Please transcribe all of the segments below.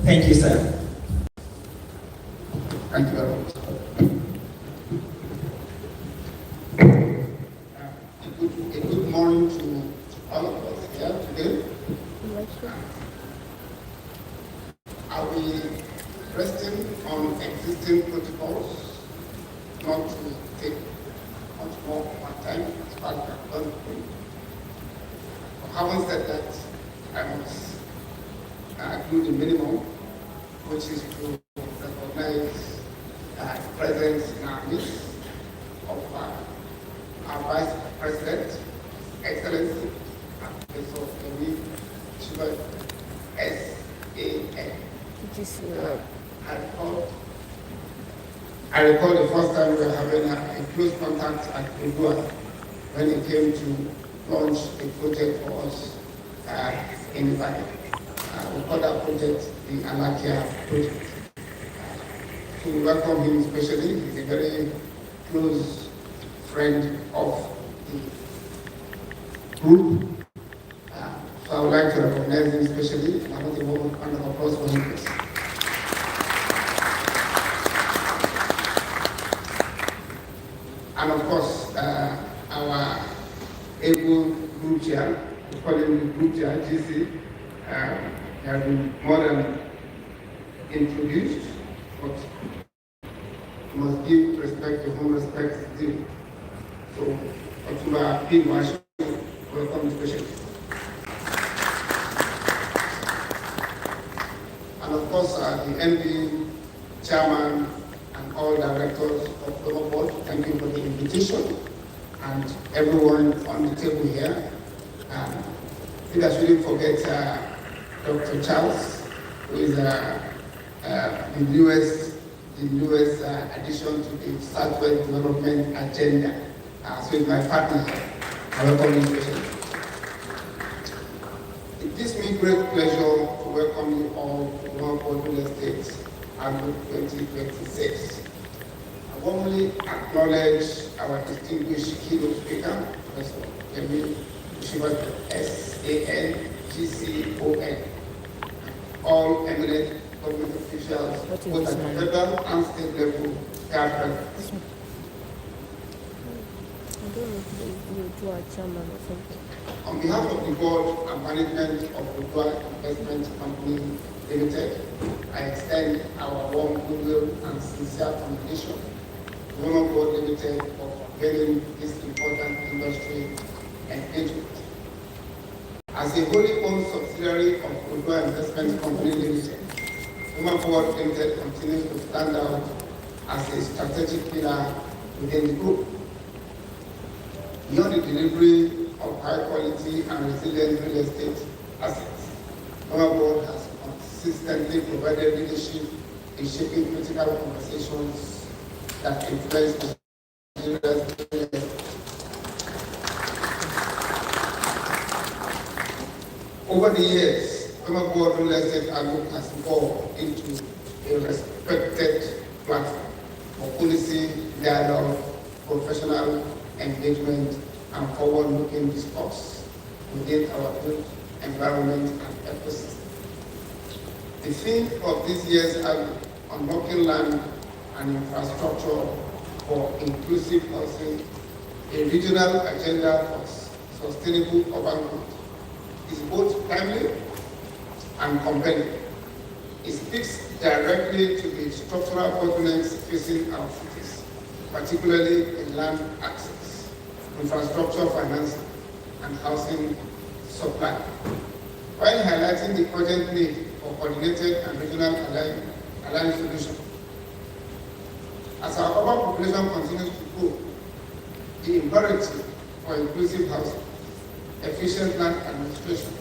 Thank you, sir. Thank you very much. A good morning to all of us here today. Are we resting on existing protocols, not to take much more of our time as far as we have done? Having said that, I must do the minimum, which is to recognize the presence in our midst of our Vice President, Excellency, Professor Kemi Chiba, S.A.N. I recall the first time we were having a close contact at Udua when he came to launch a project for us in the valley. We call that project the Alakia project. So we welcome him especially. He's a very close friend of the group. So I would like to recognize him especially, and I want a round of applause for him, please. And of course, our able group chair, we call him the group chair, GC, he has been more than introduced, but we must give respect to whom respect is due. So, Otumba P. Marshall, welcome especially. And of course, the NB chairman and all directors of WemaBod, thank you for the invitation, and everyone on the table here. I think I shouldn't forget Dr. Charles, who is the newest addition to the Southwest Development Agenda. So it's my partner here. I welcome you especially. It gives me great pleasure to welcome you all to WemaBod Real Estate Annual 2026. I warmly acknowledge our distinguished keynote speaker, Professor Kemi S.A.N. GCON, all eminent government officials, both at the federal and state level, they are present. On behalf of the board and management of Udua Investment Company Limited, I extend our warm goodwill and sincere commendation to WemaBod Limited for getting this important industry engagement. As a wholly owned subsidiary of Udua Investment Company Limited, WemaBod Limited continues to stand out as a strategic pillar within the group. Beyond the delivery of high quality and resilient real estate assets, WemaBod has consistently provided leadership in shaping critical conversations that influence Nigeria's real estate. Over the years, WemaBod Real Estate Group has evolved into a respected platform for policy, dialogue, professional engagement, and forward-looking discourse within our built environment and ecosystem. The theme of this year's annual, Unlocking Land and Infrastructure for Inclusive Housing, a regional agenda for sustainable urban growth, is both timely and compelling. It speaks directly to the structural bottlenecks facing our cities, particularly in land access, infrastructure financing, and housing supply, while highlighting the urgent need for coordinated and regional aligned solutions. As our urban population continues to grow, the imperative for inclusive housing, efficient land administration,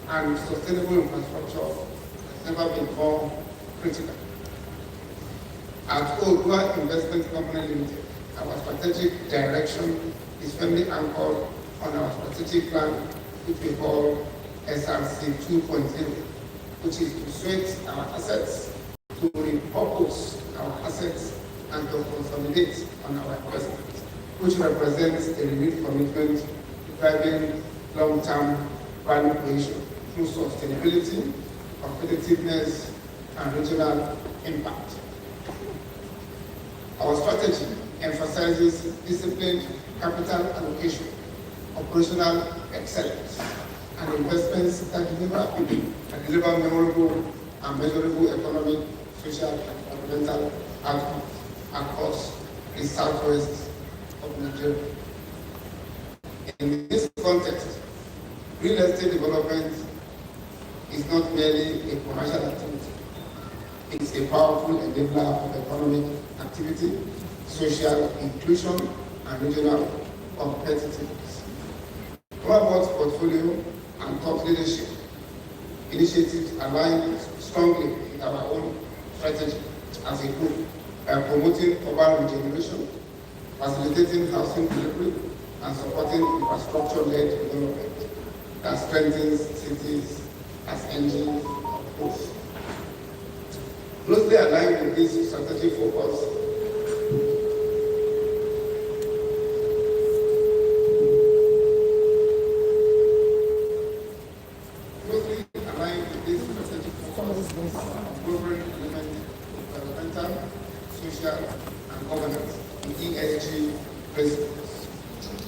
and sustainable infrastructure has never been more critical. At Udua Investment Company Limited, our strategic direction is firmly anchored on our strategic plan, which we call SRC 2.0, which is to sweat our assets, to repurpose our assets, and to consolidate on our investments, which represents a renewed commitment to driving long-term value creation through sustainability, competitiveness, and regional impact. Our strategy emphasizes disciplined capital allocation, operational excellence, and investments that deliver memorable and measurable economic, social, and environmental outcomes across the southwest of Nigeria. In this context, real estate development is not merely a commercial activity. It's a powerful enabler of economic activity, social inclusion, and regional competitiveness. WemaBod's portfolio and thought leadership initiatives align strongly with our own strategy as a group by promoting urban regeneration, facilitating housing delivery, and supporting infrastructure-led development that strengthens cities as engines of growth. Closely aligned with this strategic focus, global environmental, social, and governance in ESG principles.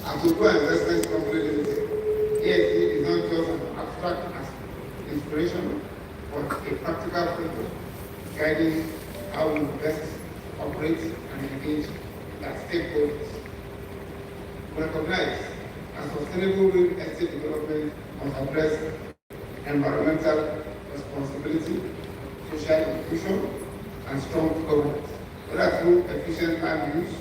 At Global Investment Company Limited, ESG is not just an abstract inspiration, but a practical framework guiding how we invest, operate, and engage with our stakeholders. We recognize that sustainable real estate development must address environmental responsibility, social inclusion, and strong governance, whether through efficient land use,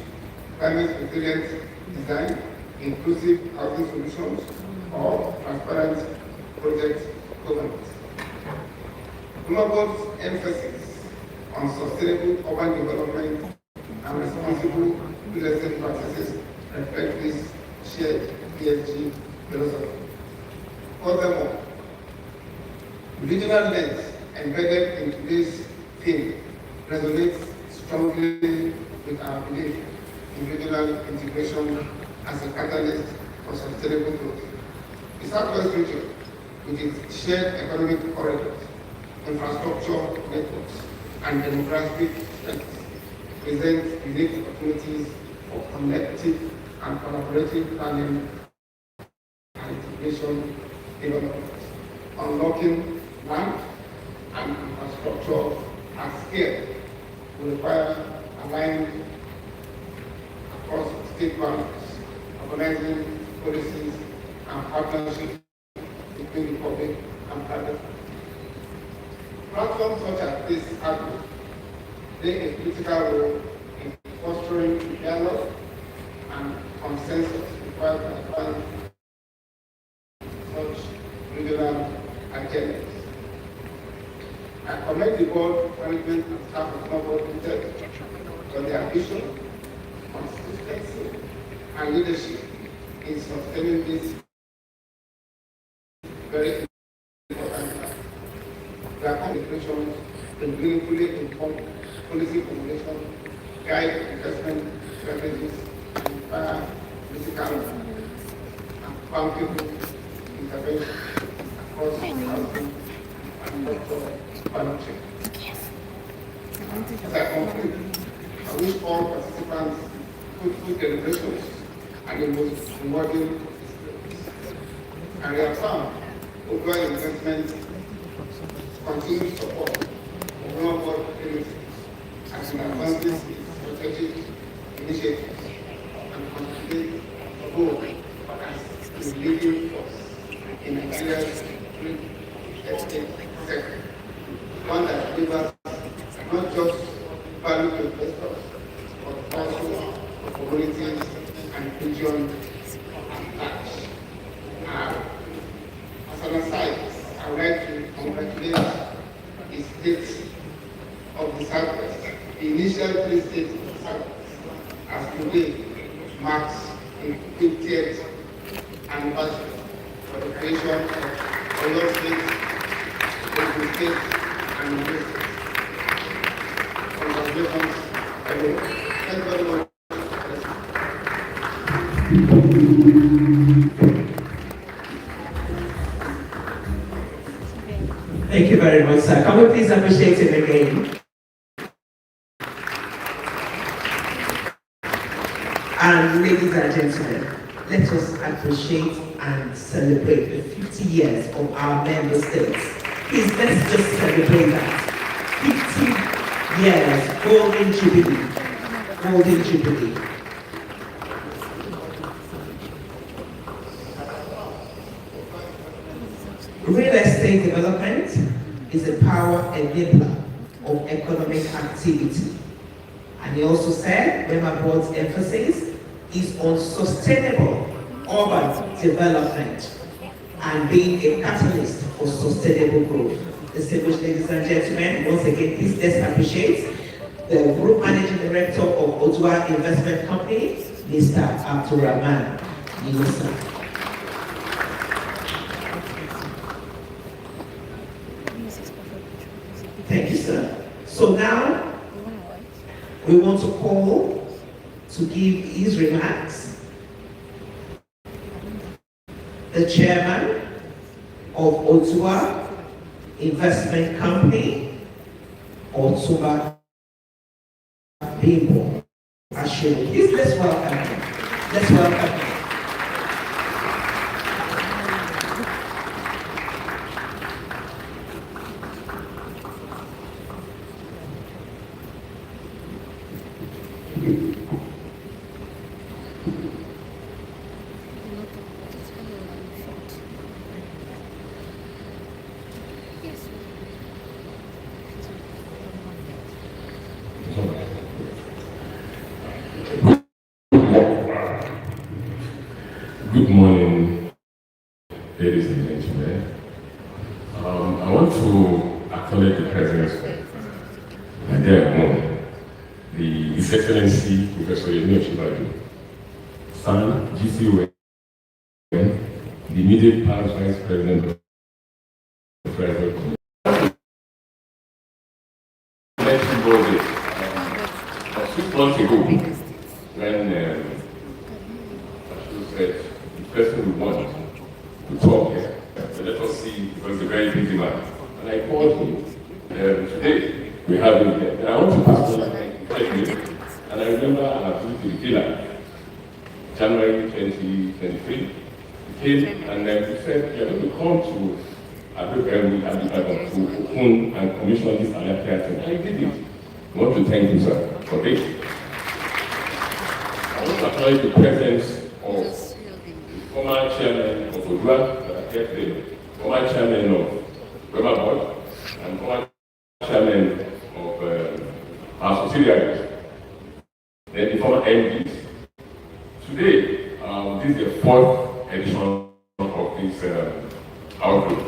climate resilient design, inclusive housing solutions, or transparent project governance. WemaBod's emphasis on sustainable urban development and responsible real estate practices reflect this shared ESG philosophy. Furthermore, the regional lens embedded into this theme resonates strongly with our belief in regional integration as a catalyst for sustainable growth. The Southwest region, with its shared economic corridors, infrastructure networks, and demographic strengths, presents unique opportunities for collective and collaborative planning and integration development, unlocking land and infrastructure at scale will require alignment across state boundaries, organizing policies and partnerships between the public and private. Platforms such as this article play a critical role in fostering dialogue and consensus required to advance such regional agendas. I commend the board, management, and staff of WemaBod Limited for their vision, consistency, and leadership in sustaining this very important task. Their contributions will meaningfully inform policy formulation, guide investment strategies, and inspire political and bountiful intervention across housing and sector partnership. As I conclude, I wish all participants fruitful deliberations and the most rewarding experience. I reaffirm overall investment continued support for WemaBod Limited as it advances its strategic initiatives and contributes to growth as a leading force in Nigeria's real estate sector, one that delivers not just value to investors, but also to communities and regions at large. As an aside, I would like to congratulate the states of the Southwest, the initial 3 states of the Southwest, as today marks the 50th anniversary for the creation of Oriental State, Ogun State, and New State. Congratulations, everyone. Thank you very much. Thank you very much, sir. Can we please appreciate him again? And ladies and gentlemen, let us appreciate and celebrate the 50 years of our member states. Please, let's just celebrate that. 50 years, golden jubilee, golden jubilee. Real estate development is a power enabler of economic activity. And he also said WemaBod's emphasis is on sustainable urban development and being a catalyst for sustainable growth. Distinguished ladies and gentlemen, once again, please let's appreciate the Group Managing Director of Odua Investment Company, Mr. Abdurrahman Yunusa. Thank you, sir. So now, we want to call to give his remarks the chairman of Odua Investment Company, Otuba Bimbo Ashiru. Please let's welcome him. Let's welcome him. Good morning, ladies and gentlemen. I want to acknowledge the presence of my dear mom, His Excellency Professor Yemi San, GCON, the immediate past Vice President of the Federal Commission. Let you go this. 6 months ago, when she said, the person we want to talk here, so let us see, because he's a very busy man. And I called him today, we have him here. And I want to personally thank him. And I remember I was to the villa, January 2023. He came and we said, you're going to come to Africa to open and commission this Alapia thing. And I did it. I want to thank you, sir, for this. I want to acknowledge the presence of former chairman of Odua, former chairman of WemaBod, and former chairman of our subsidiaries, then the former MDs. Today, this is the 4th edition of this outlook.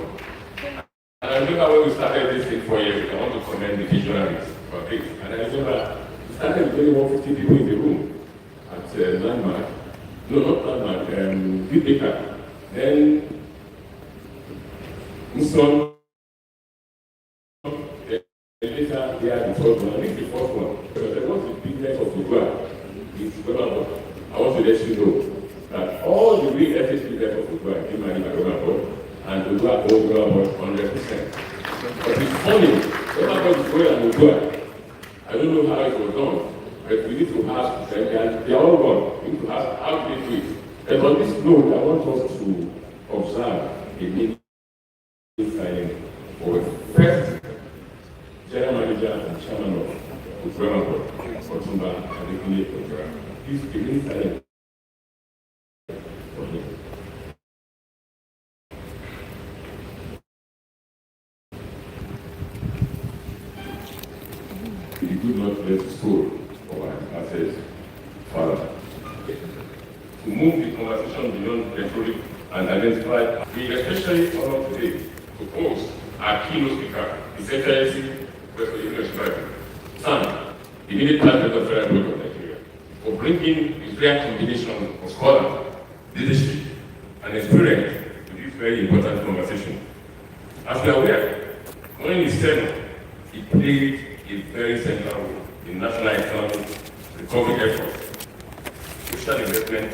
And I remember when we started this thing 4 years ago, I want to commend the visionaries for this. And I remember we started with only 150 people in the room at Landmark. No, not Landmark, Big Baker. Then, Muslim, later they are the 3rd one, I think the 4th one. Because there was the bigness of Odua, it's WemaBod. I want to let you know that all the real estate business of Odua came managed by WemaBod, and Odua owns WemaBod 100%. But it's funny, WemaBod is going on Odua. I don't know how it was done. But we need to have, they are all gone. We need to have how do they do it. And on this note, I want us to observe a meeting signing for the first general manager and chairman of WemaBod, Otumba Adekunle Ojora. Please begin signing for him. He could not let the soul of our assets father. To move the conversation beyond rhetoric and identify, we especially honor today to host our keynote speaker, His Excellency Professor Yemi San, immediate president of the Federal Republic of Nigeria, for bringing his rare combination of scholar, leadership, and experience to this very important conversation. As we are aware, during his tenure, he played a very central role in national economic recovery efforts, social investment,